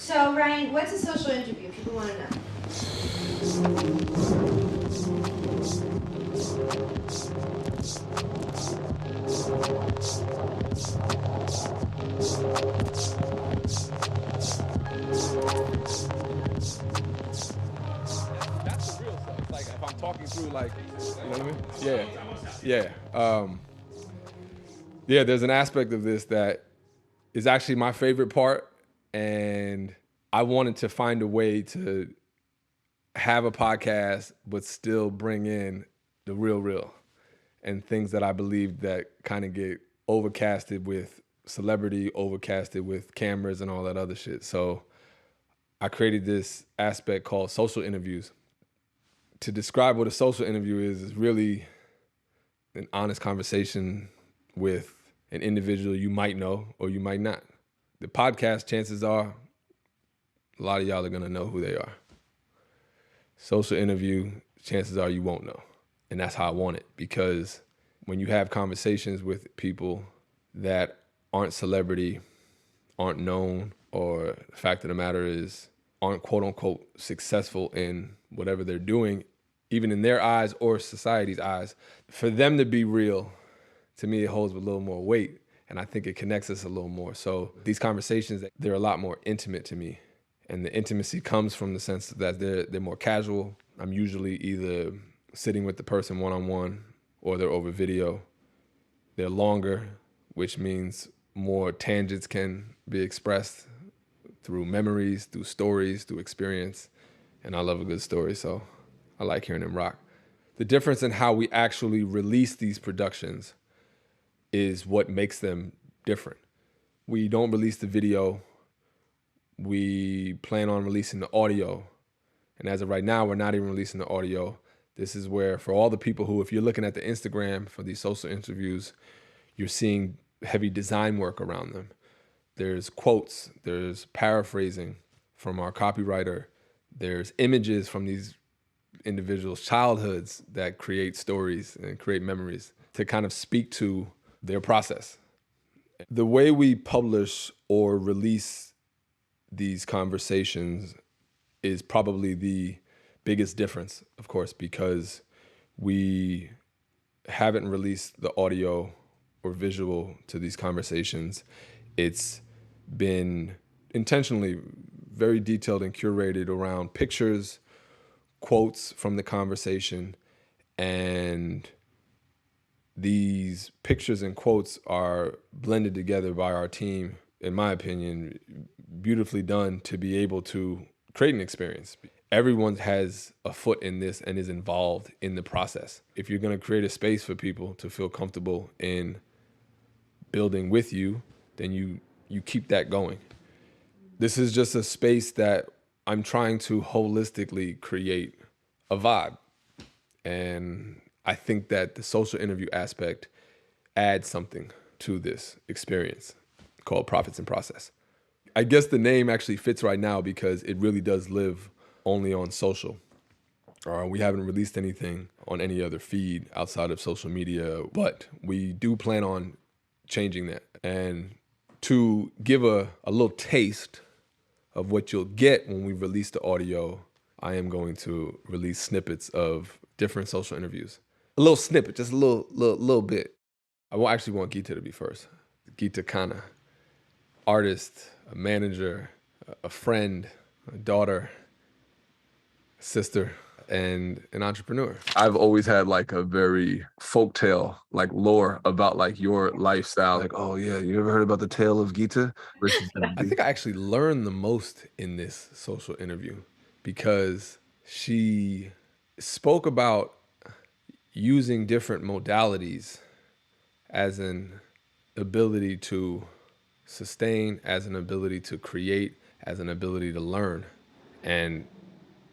So, Ryan, what's a social interview? People want to know. That's the real stuff. Like if I'm talking through, like, you know what I mean? Yeah. There's an aspect of this that is actually my favorite part, and I wanted to find a way to have a podcast but still bring in the real and things that I believe that kind of get overcasted with celebrity, overcasted with cameras and all that other shit. So I created this aspect called social interviews. To describe what a social interview is really an honest conversation with an individual you might know or you might not. The podcast, chances are, a lot of y'all are gonna know who they are. Social interview, chances are you won't know. And that's how I want it, because when you have conversations with people that aren't celebrity, aren't known, or the fact of the matter is aren't quote unquote successful in whatever they're doing, even in their eyes or society's eyes, for them to be real, to me, it holds a little more weight. And I think it connects us a little more. So these conversations, they're a lot more intimate to me. And the intimacy comes from the sense that they're more casual. I'm usually either sitting with the person one-on-one or they're over video. They're longer, which means more tangents can be expressed through memories, through stories, through experience. And I love a good story, so I like hearing them rock. The difference in how we actually release these productions is what makes them different. We don't release the video. We plan on releasing the audio. And as of right now, we're not even releasing the audio. This is where, for all the people who, if you're looking at the Instagram for these social interviews, you're seeing heavy design work around them. There's quotes, there's paraphrasing from our copywriter, there's images from these individuals' childhoods that create stories and create memories to kind of speak to their process. The way we publish or release these conversations is probably the biggest difference, of course, because we haven't released the audio or visual to these conversations. It's been intentionally very detailed and curated around pictures, quotes from the conversation, and these pictures and quotes are blended together by our team, in my opinion, beautifully done to be able to create an experience. Everyone has a foot in this and is involved in the process. If you're going to create a space for people to feel comfortable in building with you, then you keep that going. This is just a space that I'm trying to holistically create a vibe. And I think that the social interview aspect adds something to this experience called Profits in Process. I guess the name actually fits right now because it really does live only on social. We haven't released anything on any other feed outside of social media, but we do plan on changing that. And to give a little taste of what you'll get when we release the audio, I am going to release snippets of different social interviews. A little snippet, just a little bit. I actually want Gita to be first. Gita Khanna, artist, a manager, a friend, a daughter, a sister, and an entrepreneur. I've always had like a very folktale, like lore about like your lifestyle. Like, oh yeah, you ever heard about the tale of Gita? I think I actually learned the most in this social interview because she spoke about using different modalities as an ability to sustain, as an ability to create, as an ability to learn. And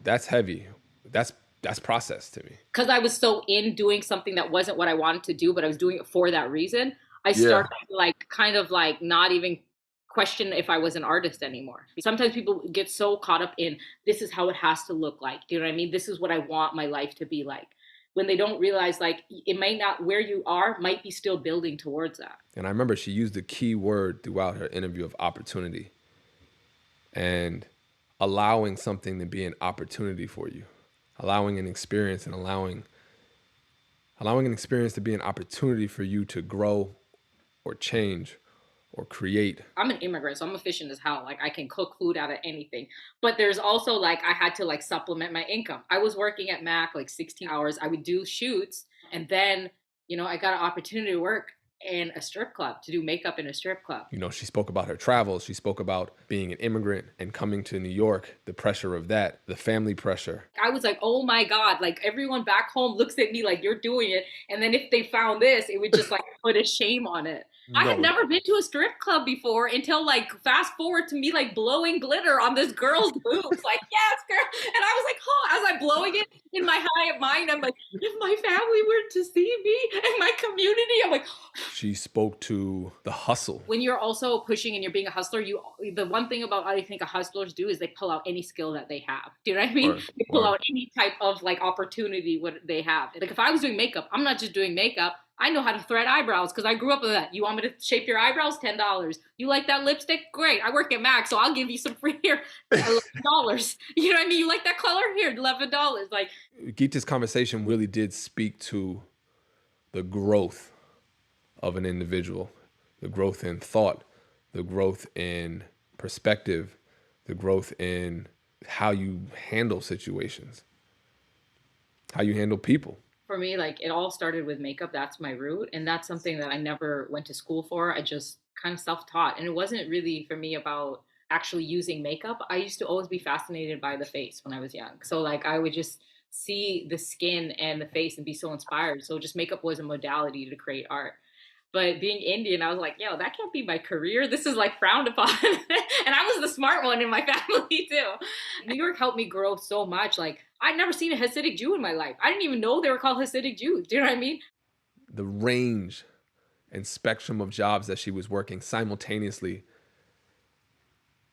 that's heavy. That's process to me. Because I was so in doing something that wasn't what I wanted to do, but I was doing it for that reason, I started like kind of like not even question if I was an artist anymore. Sometimes people get so caught up in this is how it has to look like. Do you know what I mean? This is what I want my life to be like. When they don't realize like it might not, where you are might be still building towards that. And I remember she used the key word throughout her interview of opportunity. and allowing something to be an opportunity for you, allowing an experience and allowing an experience to be an opportunity for you to grow or change or create. I'm an immigrant, so I'm efficient as hell. Like I can cook food out of anything. But there's also like I had to like supplement my income. I was working at Mac like 16 hours. I would do shoots, and then, I got an opportunity to work in a strip club, to do makeup in a strip club. She spoke about her travels. She spoke about being an immigrant and coming to New York, the pressure of that, the family pressure. I was like, oh my God, like everyone back home looks at me like you're doing it. And then if they found this, it would just like put a shame on it. I had never been to a strip club before until like fast forward to me like blowing glitter on this girl's boobs. Like, yes, girl. And I was like, as I'm blowing it in my high mind, I'm like, if my family were to see me and my community, I'm like. She spoke to the hustle. When you're also pushing and you're being a hustler, the one thing about I think hustlers do is they pull out any skill that they have. Do you know what I mean? They pull out any type of like opportunity what they have. Like if I was doing makeup, I'm not just doing makeup. I know how to thread eyebrows because I grew up with that. You want me to shape your eyebrows? $10. You like that lipstick? Great. I work at Mac, so I'll give you some free here. $11. You know what I mean? You like that color? Here, $11. Like Geeta's conversation really did speak to the growth of an individual, the growth in thought, the growth in perspective, the growth in how you handle situations, how you handle people. For me, like it all started with makeup. That's my root. And that's something that I never went to school for. I just kind of self-taught. And it wasn't really for me about actually using makeup. I used to always be fascinated by the face when I was young. So like I would just see the skin and the face and be so inspired. So just makeup was a modality to create art. But being Indian, I was like, yo, that can't be my career. This is like frowned upon. And I was the smart one in my family too. New York helped me grow so much. Like I'd never seen a Hasidic Jew in my life. I didn't even know they were called Hasidic Jews. Do you know what I mean? The range and spectrum of jobs that she was working simultaneously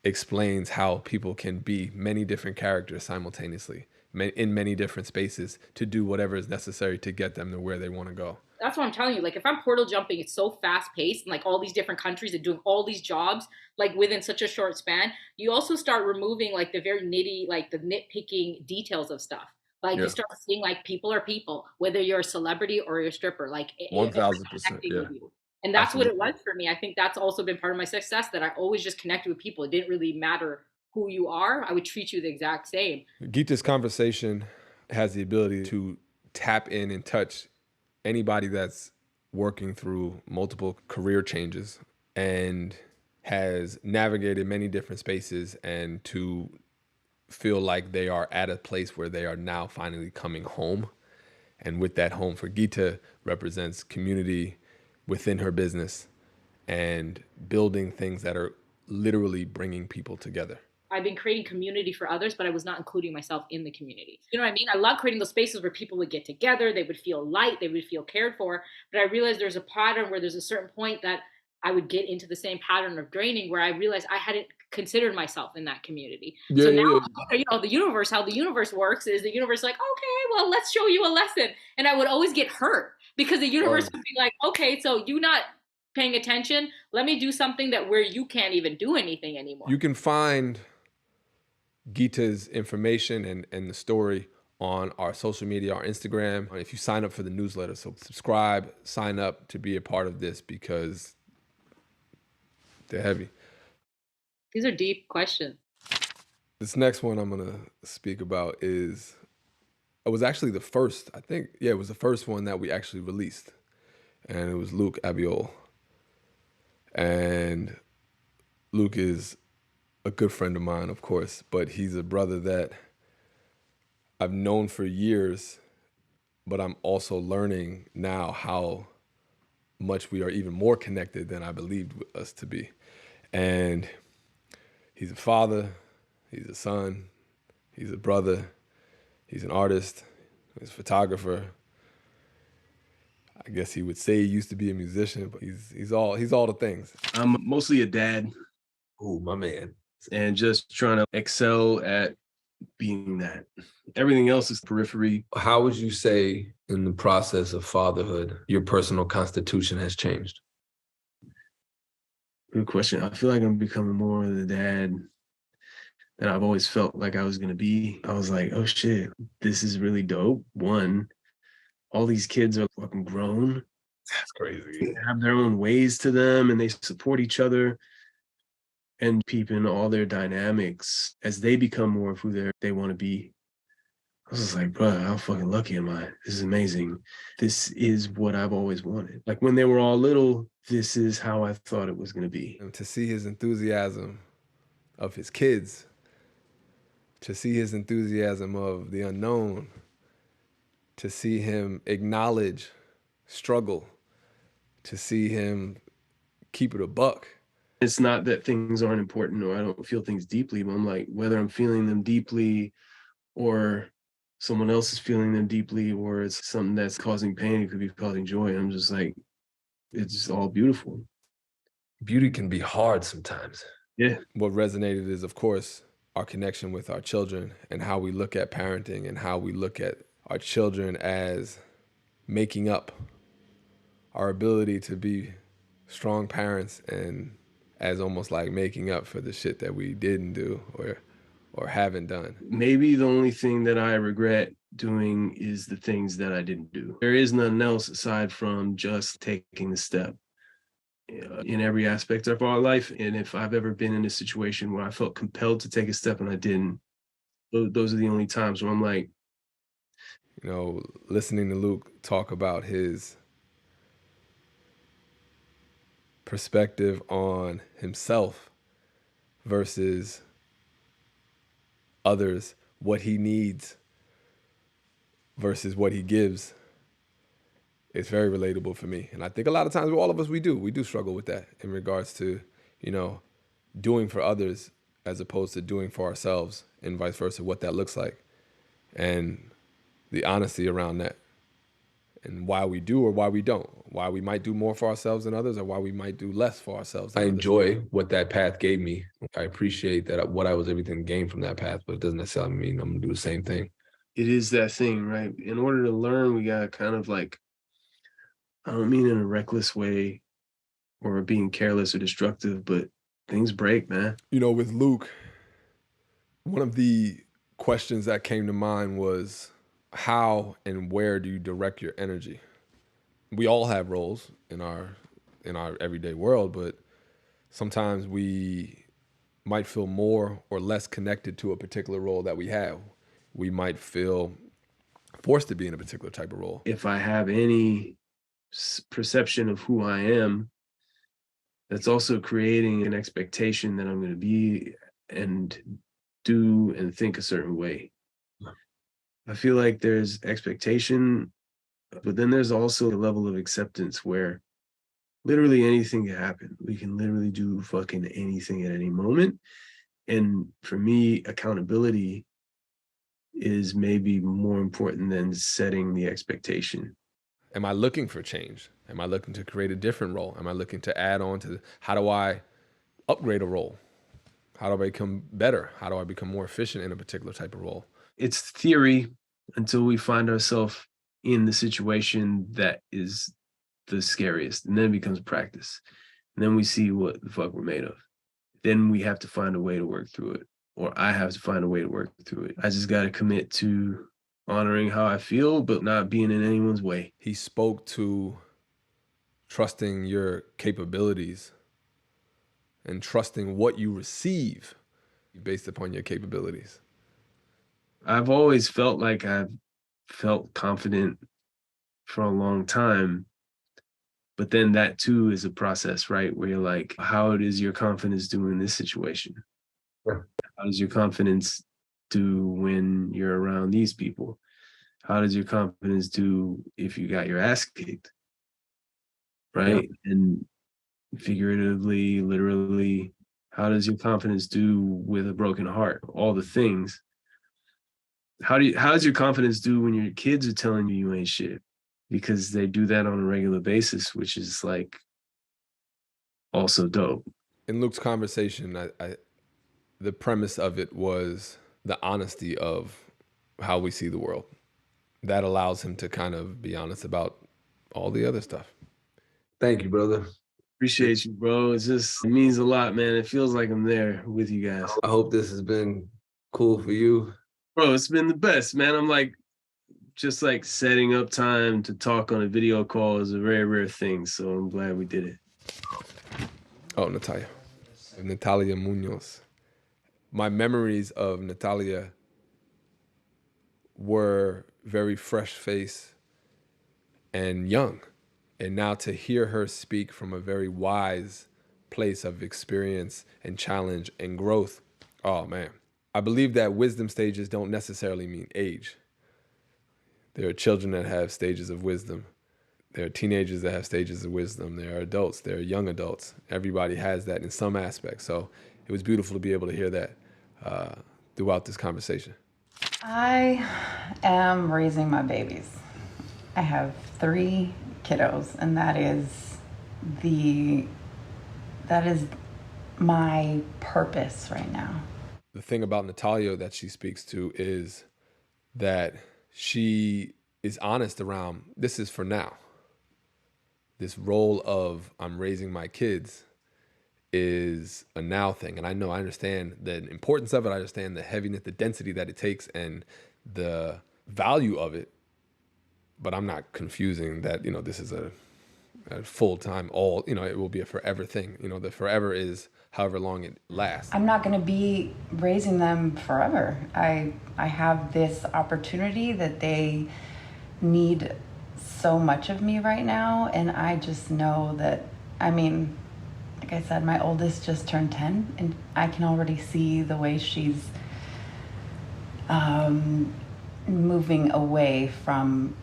explains how people can be many different characters simultaneously in many different spaces to do whatever is necessary to get them to where they want to go. That's what I'm telling you. Like if I'm portal jumping, it's so fast paced and like all these different countries and doing all these jobs like within such a short span, you also start removing like the very like the nitpicking details of stuff. Like you start seeing like people are people, whether you're a celebrity or you're a stripper, like 1,000%. Yeah. And that's what it was for me. I think that's also been part of my success, that I always just connected with people. It didn't really matter who you are. I would treat you the exact same. Geeta's conversation has the ability to tap in and touch anybody that's working through multiple career changes and has navigated many different spaces, and to feel like they are at a place where they are now finally coming home. And with that home for Geeta represents community within her business and building things that are literally bringing people together. I've been creating community for others, but I was not including myself in the community. You know what I mean? I love creating those spaces where people would get together, they would feel light, they would feel cared for. But I realized there's a pattern where there's a certain point that I would get into the same pattern of draining, where I realized I hadn't considered myself in that community. So now, the universe, how the universe works is the universe like, okay, well, let's show you a lesson. And I would always get hurt because the universe would be like, okay, so you not paying attention. Let me do something that where you can't even do anything anymore. You can find Geeta's information and the story on our social media, our Instagram. If you sign up for the newsletter, so subscribe, sign up to be a part of this because they're heavy. These are deep questions. This next one I'm going to speak about it was actually the first, it was the first one that we actually released. And it was Luke Abiol. And Luke is a good friend of mine, of course, but he's a brother that I've known for years, but I'm also learning now how much we are even more connected than I believed us to be. And he's a father, he's a son, he's a brother, he's an artist, he's a photographer. I guess he would say he used to be a musician, but he's all the things. I'm mostly a dad. Ooh, my man. And just trying to excel at being that. Everything else is periphery. How would you say in the process of fatherhood, your personal constitution has changed? Good question. I feel like I'm becoming more of the dad that I've always felt like I was going to be. I was like, oh shit, this is really dope. One, all these kids are fucking grown. That's crazy. They have their own ways to them and they support each other and peeping all their dynamics as they become more of who they want to be. I was just like, bro, how fucking lucky am I? This is amazing. This is what I've always wanted. Like when they were all little, this is how I thought it was going to be. And to see his enthusiasm of his kids, to see his enthusiasm of the unknown, to see him acknowledge struggle, to see him keep it a buck. It's not that things aren't important or I don't feel things deeply, but I'm like, whether I'm feeling them deeply or someone else is feeling them deeply or it's something that's causing pain, it could be causing joy. I'm just like, it's all beautiful. Beauty can be hard sometimes. Yeah. What resonated is, of course, our connection with our children and how we look at parenting and how we look at our children as making up our ability to be strong parents and as almost like making up for the shit that we didn't do or haven't done. Maybe the only thing that I regret doing is the things that I didn't do. There is nothing else aside from just taking the step in every aspect of our life. And if I've ever been in a situation where I felt compelled to take a step and I didn't, those are the only times where I'm like, you know, listening to Luke talk about his perspective on himself versus others, what he needs versus what he gives, it's very relatable for me. And I think a lot of times with all of us, we do struggle with that in regards to, you know, doing for others as opposed to doing for ourselves and vice versa, what that looks like and the honesty around that and why we do or why we don't, why we might do more for ourselves than others or why we might do less for ourselves than I others. enjoy what that path gave me. I appreciate that what I was everything gained from that path, but it doesn't necessarily mean I'm gonna do the same thing. it is that thing, right? In order to learn, we gotta kind of like, I don't mean in a reckless way or being careless or destructive, but things break, man. You know, with Luke, one of the questions that came to mind was how and where do you direct your energy? We all have roles in our everyday world, but sometimes we might feel more or less connected to a particular role that we have. We might feel forced to be in a particular type of role. If I have any perception of who I am, that's also creating an expectation that I'm going to be and do and think a certain way. I feel like there's expectation, but then there's also a level of acceptance where literally anything can happen. We can literally do fucking anything at any moment. And for me, accountability is maybe more important than setting the expectation. Am I looking for change? Am I looking to create a different role? Am I looking to add on to how do I upgrade a role? How do I become better? How do I become more efficient in a particular type of role? It's theory until we find ourselves in the situation that is the scariest. And then it becomes practice. And then we see what the fuck we're made of. Then we have to find a way to work through it. Or I have to find a way to work through it. I just got to commit to honoring how I feel, but not being in anyone's way. He spoke to trusting your capabilities and trusting what you receive based upon your capabilities. I've always felt like I've felt confident for a long time, but then that too is a process, right? Where you're like, how does your confidence do in this situation? Sure. How does your confidence do when you're around these people? How does your confidence do if you got your ass kicked? Right? Yeah. And figuratively, literally, how does your confidence do with a broken heart? All the things. How does your confidence do when your kids are telling you you ain't shit? Because they do that on a regular basis, which is like also dope. In Luke's conversation, the premise of it was the honesty of how we see the world. That allows him to kind of be honest about all the other stuff. Thank you, brother. Appreciate you, bro. It means a lot, man. It feels like I'm there with you guys. I hope this has been cool for you. Bro, it's been the best, man. I'm like, just like setting up time to talk on a video call is a very rare thing. So I'm glad we did it. Oh, Natalia Munoz. My memories of Natalia were very fresh-faced and young. And now to hear her speak from a very wise place of experience and challenge and growth, oh man. I believe that wisdom stages don't necessarily mean age. There are children that have stages of wisdom. There are teenagers that have stages of wisdom. There are adults. There are young adults. Everybody has that in some aspect. So it was beautiful to be able to hear that throughout this conversation. I am raising my babies. I have 3 kiddos, and that is my purpose right now. The thing about Natalia that she speaks to is that she is honest around, this is for now. This role of I'm raising my kids is a now thing. And I understand the importance of it. I understand the heaviness, the density that it takes and the value of it. But I'm not confusing that, this is a full-time it will be a forever thing. The forever is however long it lasts. I'm not going to be raising them forever. I have this opportunity that they need so much of me right now. And I just know that, like I said, my oldest just turned 10 and I can already see the way she's moving away from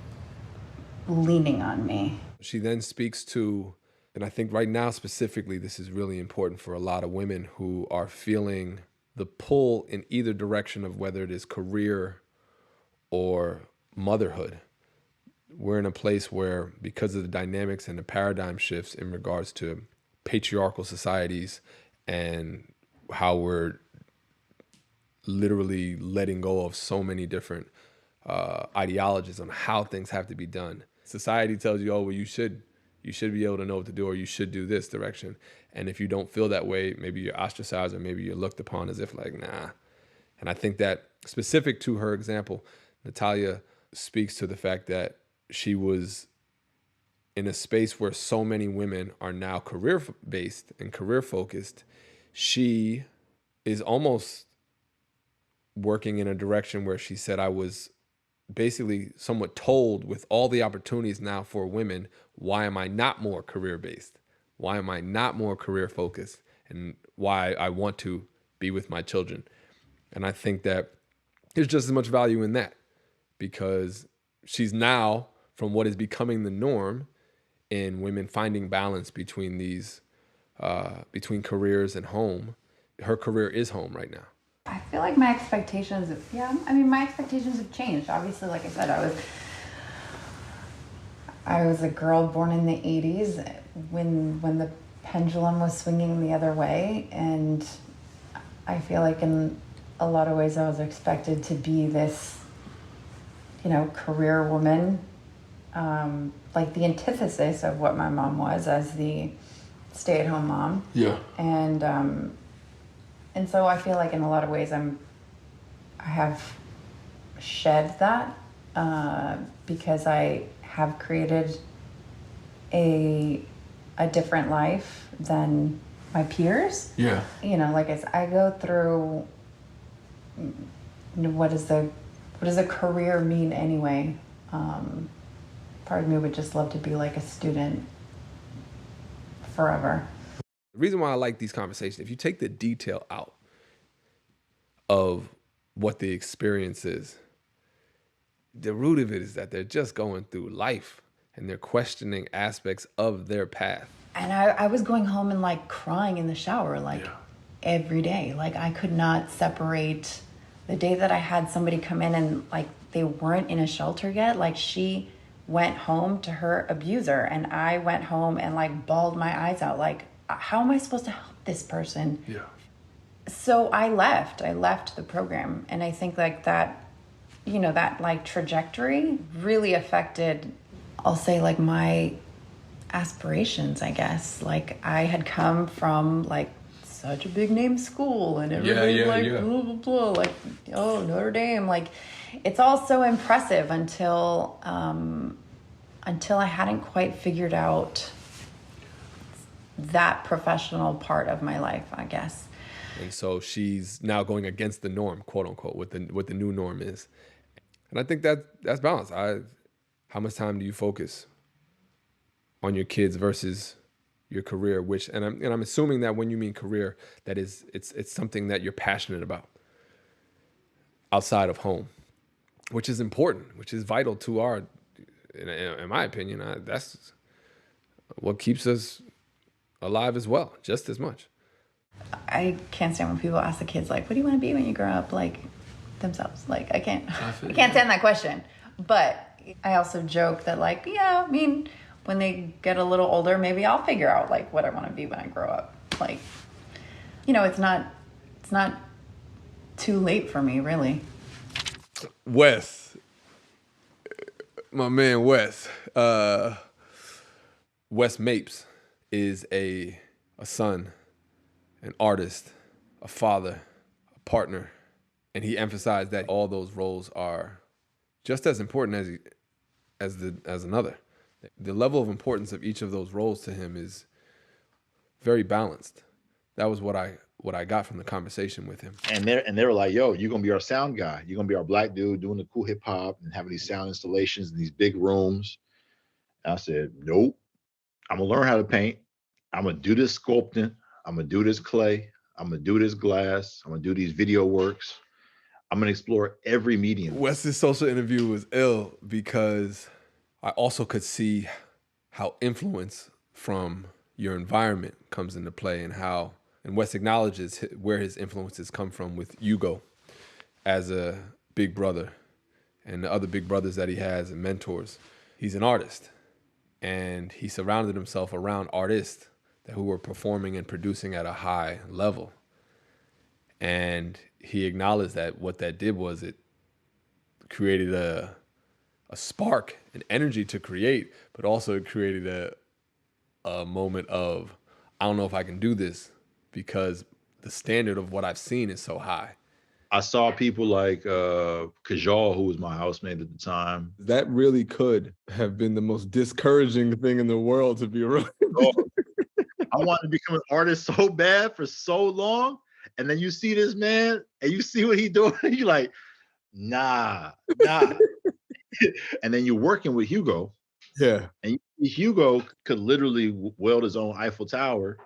leaning on me. She then speaks to, and I think right now specifically, this is really important for a lot of women who are feeling the pull in either direction of whether it is career or motherhood. We're in a place where, because of the dynamics and the paradigm shifts in regards to patriarchal societies and how we're literally letting go of so many different ideologies on how things have to be done. Society tells you, oh, well, you should be able to know what to do, or you should do this direction. And if you don't feel that way, maybe you're ostracized, or maybe you're looked upon as if like, nah. And I think that specific to her example, Natalia speaks to the fact that she was in a space where so many women are now career-based and career-focused. She is almost working in a direction where she said, I was basically somewhat told with all the opportunities now for women, why am I not more career-based? Why am I not more career-focused? And why I want to be with my children. And I think that there's just as much value in that, because she's now, from what is becoming the norm in women finding balance between these, between careers and home, her career is home right now. I feel like my expectations have changed. Obviously, like I said, I was a girl born in the 80s when the pendulum was swinging the other way. And I feel like in a lot of ways I was expected to be this, career woman, like the antithesis of what my mom was as the stay-at-home mom. Yeah. And so I feel like in a lot of ways I have shed that because I have created a different life than my peers. Yeah. Like I go through, what does a career mean anyway? Part of me would just love to be like a student forever. The reason why I like these conversations, if you take the detail out of what the experience is, the root of it is that they're just going through life and they're questioning aspects of their path. And I was going home and like crying in the shower, every day. Like I could not separate the day that I had somebody come in and like they weren't in a shelter yet. Like she went home to her abuser and I went home and like bawled my eyes out. Like, how am I supposed to help this person? Yeah. So I left the program. And I think like that, that like trajectory really affected, I'll say like my aspirations, I guess. Like I had come from like such a big name school and everybody blah blah blah, like oh Notre Dame, like it's all so impressive until I hadn't quite figured out that professional part of my life, I guess. And so she's now going against the norm, quote unquote, what the new norm is. And I think that's balance. How much time do you focus on your kids versus your career? Which and I'm assuming that when you mean career, that is it's something that you're passionate about outside of home, which is important, which is vital to our, in my opinion, that's what keeps us alive as well, just as much. I can't stand when people ask the kids, like, what do you want to be when you grow up? Like, themselves. Like, I can't stand that question. But I also joke that, like, yeah, I mean, when they get a little older, maybe I'll figure out, like, what I want to be when I grow up. Like, you know, it's not too late for me, really. Wes, my man Wes. Wes Mapes is a son, an artist, a father, a partner, and he emphasized that all those roles are just as important as another. The level of importance of each of those roles to him is very balanced. That was what I got from the conversation with him. And they were like, yo, you're gonna be our sound guy. You're gonna be our black dude doing the cool hip hop and having these sound installations in these big rooms. And I said, nope. I'm gonna learn how to paint. I'm gonna do this sculpting. I'm gonna do this clay. I'm gonna do this glass. I'm gonna do these video works. I'm gonna explore every medium. Wes's social interview was ill because I also could see how influence from your environment comes into play and Wes acknowledges where his influences come from with Hugo as a big brother and the other big brothers that he has and mentors. He's an artist and he surrounded himself around artists who were performing and producing at a high level. And he acknowledged that what that did was it created a spark, an energy to create, but also it created a moment of, I don't know if I can do this because the standard of what I've seen is so high. I saw people like Kajal, who was my housemate at the time. That really could have been the most discouraging thing in the world to be around. I wanted to become an artist so bad for so long. And then you see this man and you see what he's doing. You're like, nah. And then you're working with Hugo. Yeah. And Hugo could literally weld his own Eiffel Tower.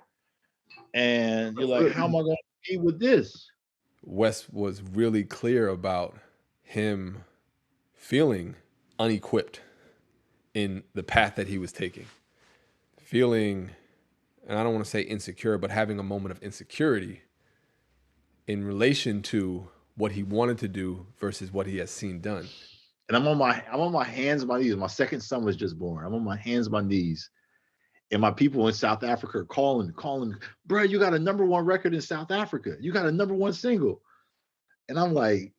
And you're like, how am I going to compete with this? Wes was really clear about him feeling unequipped in the path that he was taking. Feeling, and I don't want to say insecure, but having a moment of insecurity in relation to what he wanted to do versus what he has seen done. And I'm on my hands and my knees. My second son was just born. I'm on my hands and my knees. And my people in South Africa are calling, bro, you got a #1 record in South Africa. You got a #1 single. And I'm like,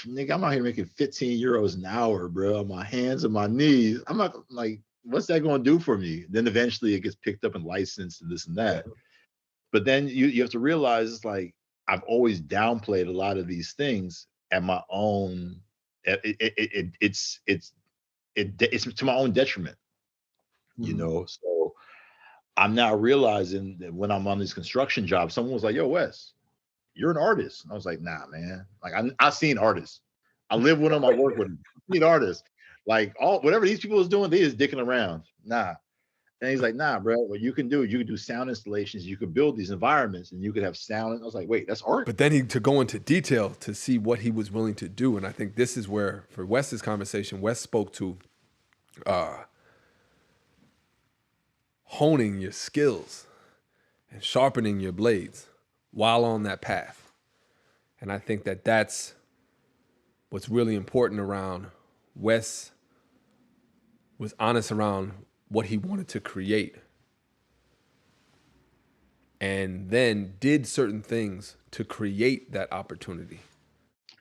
nigga, I'm out here making 15 euros an hour, bro, on my hands and my knees. I'm not like, what's that going to do for me? Then eventually it gets picked up and licensed and this and that. But then you have to realize it's like, I've always downplayed a lot of these things at my own, it's to my own detriment, you know? So I'm now realizing that when I'm on these construction jobs, someone was like, yo, Wes, you're an artist. And I was like, nah, man. Like I've seen artists. I live with them. I work with them. I need artists. Like whatever these people was doing, they just dicking around. Nah. And he's like, nah, bro, what you can do sound installations. You could build these environments and you could have sound. And I was like, wait, that's art. But then to go into detail to see what he was willing to do. And I think this is where, for Wes's conversation, Wes spoke to honing your skills and sharpening your blades while on that path. And I think that that's what's really important around Wes was honest around what he wanted to create and then did certain things to create that opportunity.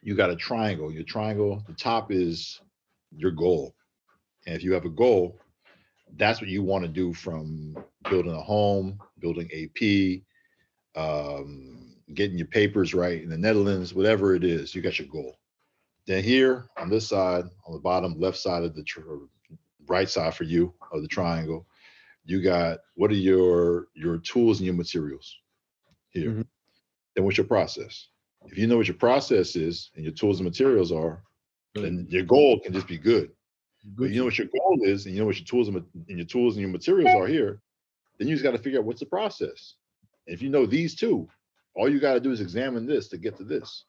You got a triangle. Your triangle, the top is your goal. And if you have a goal, That's what you want to do from building a home, building AP, getting your papers right in the Netherlands, whatever it is, you got your goal. Then here on this side, on the bottom left side of the right side for you of the triangle, you got what are your tools and your materials here. Mm-hmm. Then what's your process? If you know what your process is and your tools and materials are, then your goal can just be good. But you know what your goal is, and you know what your tools and your materials are here, then you just got to figure out what's the process. And if you know these two, all you got to do is examine this to get to this.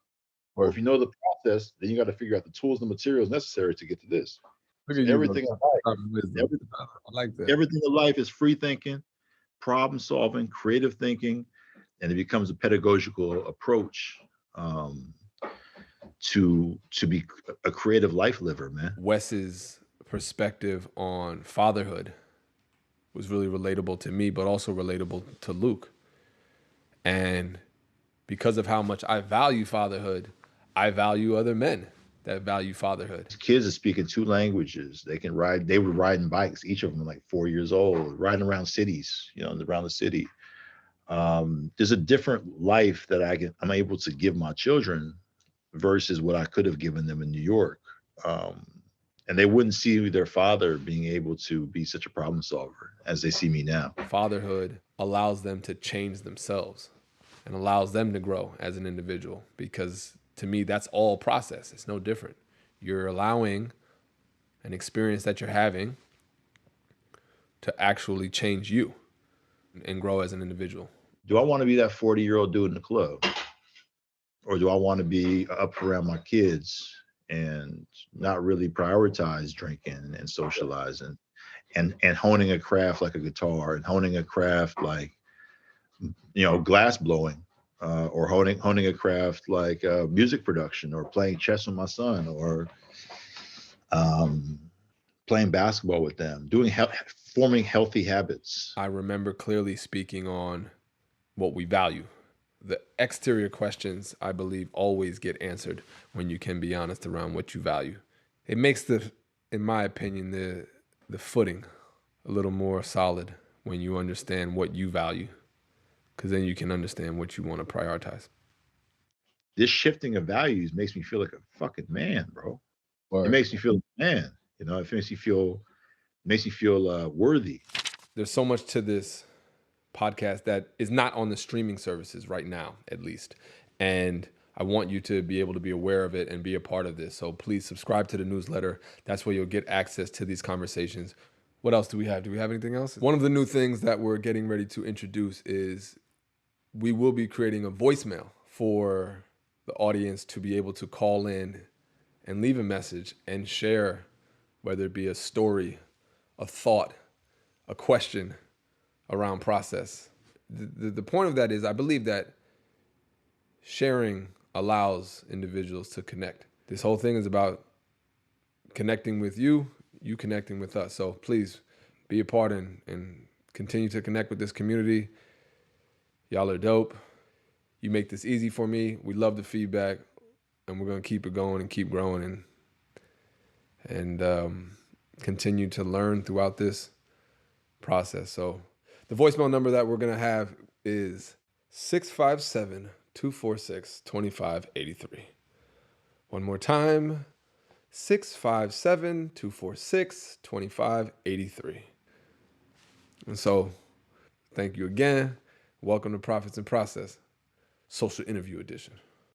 Or if you know the process, then you got to figure out the tools and materials necessary to get to this. Look So at you, everything in life, I like that. everything in life is free thinking, problem solving, creative thinking, and it becomes a pedagogical approach to be a creative life liver, man. Wes's perspective on fatherhood was really relatable to me, but also relatable to Luke. And because of how much I value fatherhood, I value other men that value fatherhood. Kids are speaking 2 languages. They can ride. They were riding bikes. Each of them like 4 years old, riding around cities, around the city. There's a different life that I'm able to give my children versus what I could have given them in New York. And they wouldn't see their father being able to be such a problem solver as they see me now. Fatherhood allows them to change themselves and allows them to grow as an individual, because to me, that's all process. It's no different. You're allowing an experience that you're having to actually change you and grow as an individual. Do I want to be that 40-year-old dude in the club? Or do I want to be up around my kids and not really prioritize drinking and socializing and honing a craft like a guitar and honing a craft like, glass blowing, or honing a craft like music production, or playing chess with my son, or playing basketball with them, forming healthy habits. I remember clearly speaking on what we value. The exterior questions, I believe, always get answered when you can be honest around what you value. It makes in my opinion, the footing a little more solid when you understand what you value, because then you can understand what you want to prioritize. This shifting of values makes me feel like a fucking man, bro. Word. It makes me feel man. It makes me feel worthy. There's so much to this podcast that is not on the streaming services right now, at least. And I want you to be able to be aware of it and be a part of this. So please subscribe to the newsletter. That's where you'll get access to these conversations. What else do we have? Do we have anything else? One of the new things that we're getting ready to introduce is we will be creating a voicemail for the audience to be able to call in and leave a message and share, whether it be a story, a thought, a question around process. The point of that is, I believe that sharing allows individuals to connect. This whole thing is about connecting with you connecting with us. So please be a part and continue to connect with this community. Y'all are dope. You make this easy for me. We love the feedback, and we're going to keep it going and keep growing and continue to learn throughout this process. So the voicemail number that we're going to have is 657-246-2583. One more time, 657-246-2583. And so thank you again. Welcome to Profits in Process, Social Interview Edition.